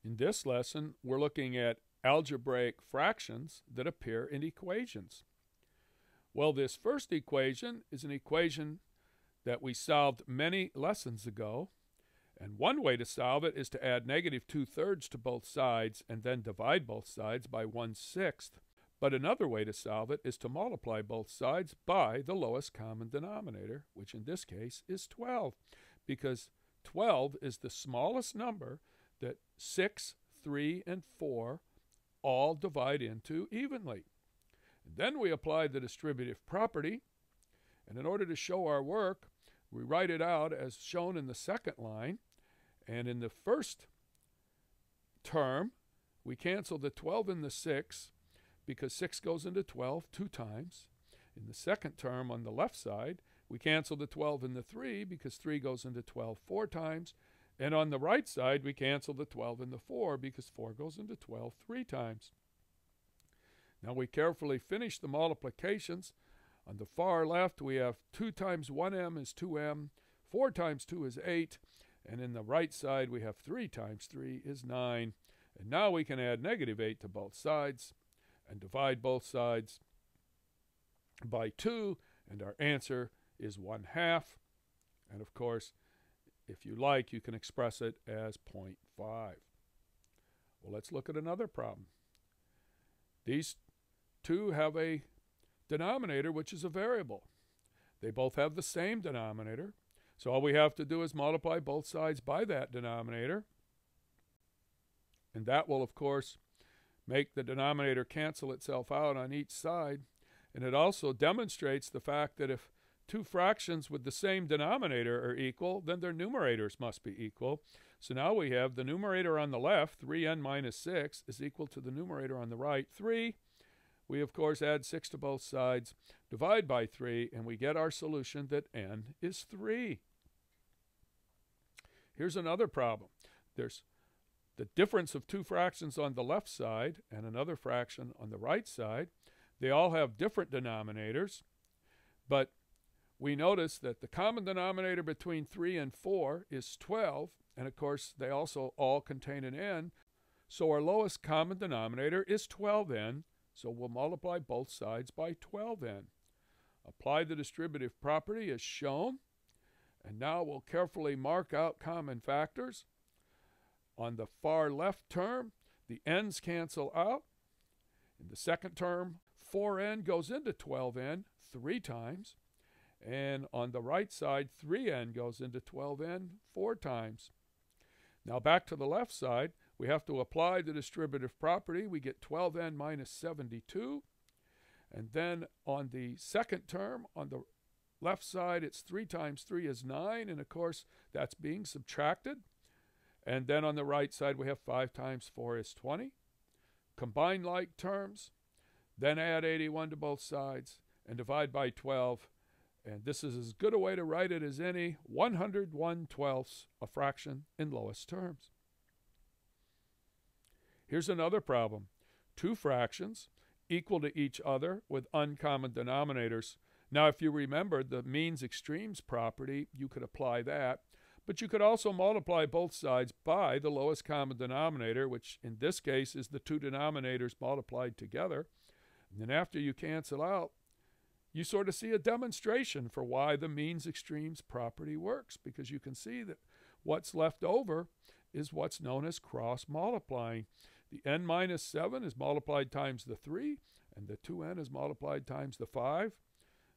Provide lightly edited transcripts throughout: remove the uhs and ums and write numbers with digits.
In this lesson, we're looking at algebraic fractions that appear in equations. Well, this first equation is an equation that we solved many lessons ago, and one way to solve it is to add negative 2/3 to both sides and then divide both sides by 1/6. But another way to solve it is to multiply both sides by the lowest common denominator, which in this case is 12, because 12 is the smallest number that 6, 3, and 4 all divide into evenly. And then we apply the distributive property, and in order to show our work, we write it out as shown in the second line. And in the first term, we cancel the 12 and the 6, because 6 goes into 12 2 times. In the second term on the left side, we cancel the 12 and the 3, because 3 goes into 12 4 times. And on the right side, we cancel the 12 and the 4, because 4 goes into 12 3 times. Now we carefully finish the multiplications. On the far left, we have 2 times 1m is 2m, 4 times 2 is 8, and in the right side, we have 3 times 3 is 9. And now we can add negative 8 to both sides and divide both sides by 2, and our answer is 1/2. And of course, if you like, you can express it as 0.5. Well, let's look at another problem. These two have a denominator which is a variable. They both have the same denominator, so all we have to do is multiply both sides by that denominator, and that will, of course, make the denominator cancel itself out on each side. And it also demonstrates the fact that if two fractions with the same denominator are equal, then their numerators must be equal. So now we have the numerator on the left, 3n minus 6, is equal to the numerator on the right, 3. We, of course, add 6 to both sides, divide by 3, and we get our solution that n is 3. Here's another problem. There's the difference of two fractions on the left side and another fraction on the right side. They all have different denominators, but we notice that the common denominator between 3 and 4 is 12, and of course they also all contain an n, so our lowest common denominator is 12n, so we'll multiply both sides by 12n. Apply the distributive property as shown, and now we'll carefully mark out common factors. On the far left term, the n's cancel out. In the second term, 4n goes into 12n 3 times. And on the right side, 3n goes into 12n 4 times. Now back to the left side, we have to apply the distributive property. We get 12n minus 72. And then on the second term, on the left side, it's 3 times 3 is 9. And of course, that's being subtracted. And then on the right side, we have 5 times 4 is 20. Combine like terms, then add 81 to both sides, and divide by 12. And this is as good a way to write it as any. 101/12, a fraction in lowest terms. Here's another problem. Two fractions equal to each other with uncommon denominators. Now, if you remember the means extremes property, you could apply that. But you could also multiply both sides by the lowest common denominator, which in this case is the two denominators multiplied together. And then after you cancel out, you sort of see a demonstration for why the means extremes property works, because you can see that what's left over is what's known as cross multiplying. The n minus 7 is multiplied times the 3, and the 2n is multiplied times the 5.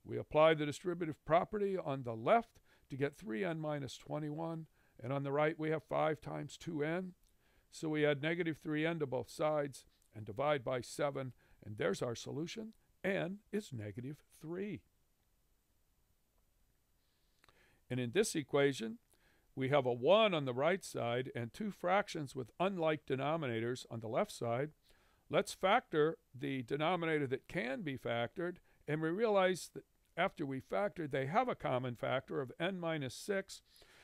We apply the distributive property on the left to get 3n minus 21, and on the right we have 5 times 2n. So we add negative 3n to both sides and divide by 7, and there's our solution. N is negative 3. And in this equation, we have a 1 on the right side and two fractions with unlike denominators on the left side. Let's factor the denominator that can be factored, and we realize that after we factored, they have a common factor of n minus 6.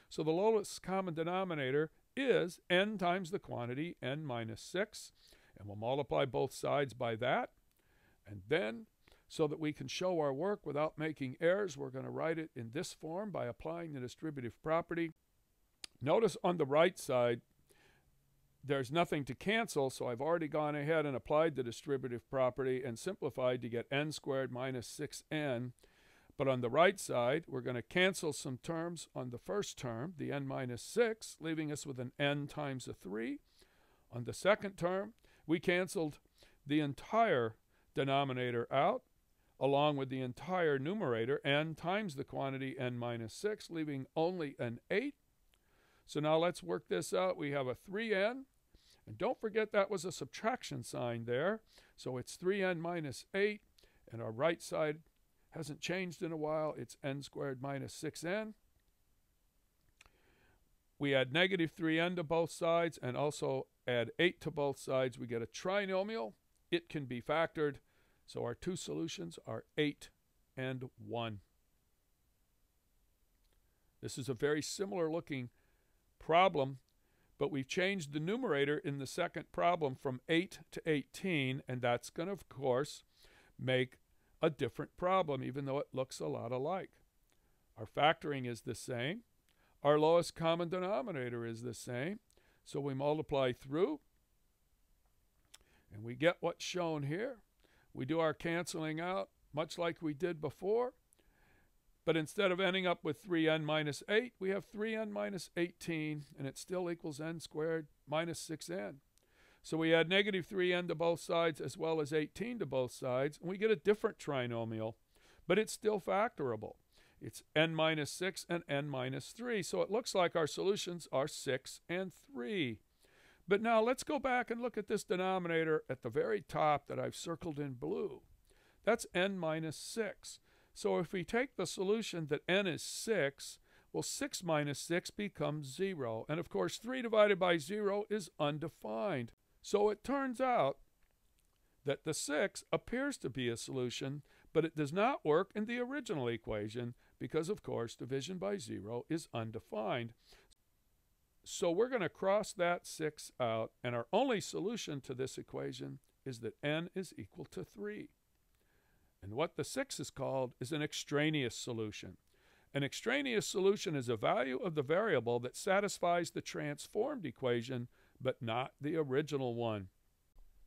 So the lowest common denominator is n times the quantity n minus 6. And we'll multiply both sides by that. And then, so that we can show our work without making errors, we're going to write it in this form by applying the distributive property. Notice on the right side, there's nothing to cancel, so I've already gone ahead and applied the distributive property and simplified to get n squared minus 6n. But on the right side, we're going to cancel some terms on the first term, the n minus 6, leaving us with an n times a 3. On the second term, we canceled the entire denominator out, along with the entire numerator, n times the quantity n minus 6, leaving only an 8. So now let's work this out. We have a 3n, and don't forget that was a subtraction sign there. So it's 3n minus 8, and our right side hasn't changed in a while. It's n squared minus 6n. We add negative 3n to both sides and also add 8 to both sides. We get a trinomial. It can be factored. So our two solutions are 8 and 1. This is a very similar looking problem, but we've changed the numerator in the second problem from 8 to 18, and that's going to, of course, make a different problem, even though it looks a lot alike. Our factoring is the same. Our lowest common denominator is the same. So we multiply through, and we get what's shown here. We do our canceling out, much like we did before. But instead of ending up with 3n minus 8, we have 3n minus 18, and it still equals n squared minus 6n. So we add negative 3n to both sides as well as 18 to both sides, and we get a different trinomial, but it's still factorable. It's n minus 6 and n minus 3, so it looks like our solutions are 6 and 3. But now let's go back and look at this denominator at the very top that I've circled in blue. That's n minus 6. So if we take the solution that n is 6, well, 6 minus 6 becomes 0. And of course, 3 divided by 0 is undefined. So it turns out that the 6 appears to be a solution, but it does not work in the original equation because, of course, division by 0 is undefined. So we're going to cross that 6 out, and our only solution to this equation is that n is equal to 3. And what the 6 is called is an extraneous solution. An extraneous solution is a value of the variable that satisfies the transformed equation, but not the original one.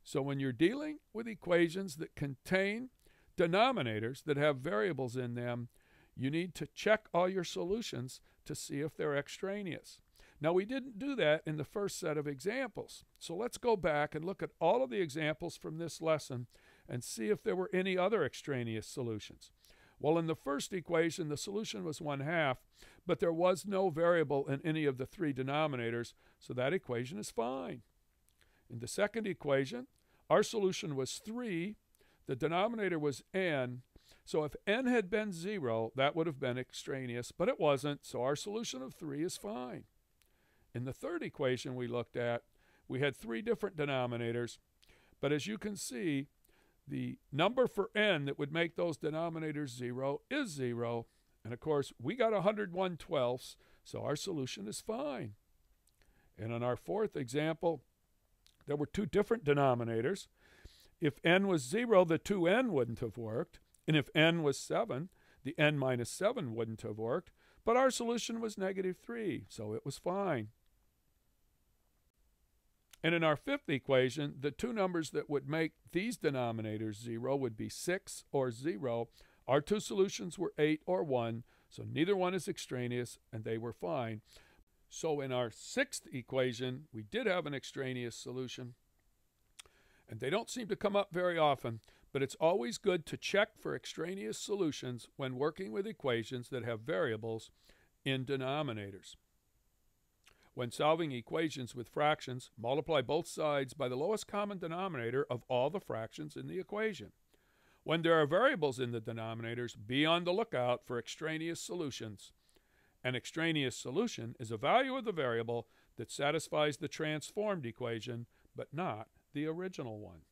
So when you're dealing with equations that contain denominators that have variables in them, you need to check all your solutions to see if they're extraneous. Now, we didn't do that in the first set of examples. So let's go back and look at all of the examples from this lesson and see if there were any other extraneous solutions. Well, in the first equation, the solution was 1/2, but there was no variable in any of the three denominators, so that equation is fine. In the second equation, our solution was 3. The denominator was n. So if n had been 0, that would have been extraneous, but it wasn't, so our solution of 3 is fine. In the third equation we looked at, we had 3 different denominators, but as you can see, the number for n that would make those denominators 0 is 0. And of course, we got 101/12, so our solution is fine. And on our fourth example, there were 2 different denominators. If n was 0, the 2n wouldn't have worked. And if n was 7, the n minus 7 wouldn't have worked. But our solution was -3, so it was fine. And in our fifth equation, the 2 numbers that would make these denominators 0 would be 6 or 0. Our 2 solutions were 8 or 1, so neither one is extraneous, and they were fine. So in our sixth equation, we did have an extraneous solution, and they don't seem to come up very often, but it's always good to check for extraneous solutions when working with equations that have variables in denominators. When solving equations with fractions, multiply both sides by the lowest common denominator of all the fractions in the equation. When there are variables in the denominators, be on the lookout for extraneous solutions. An extraneous solution is a value of the variable that satisfies the transformed equation, but not the original one.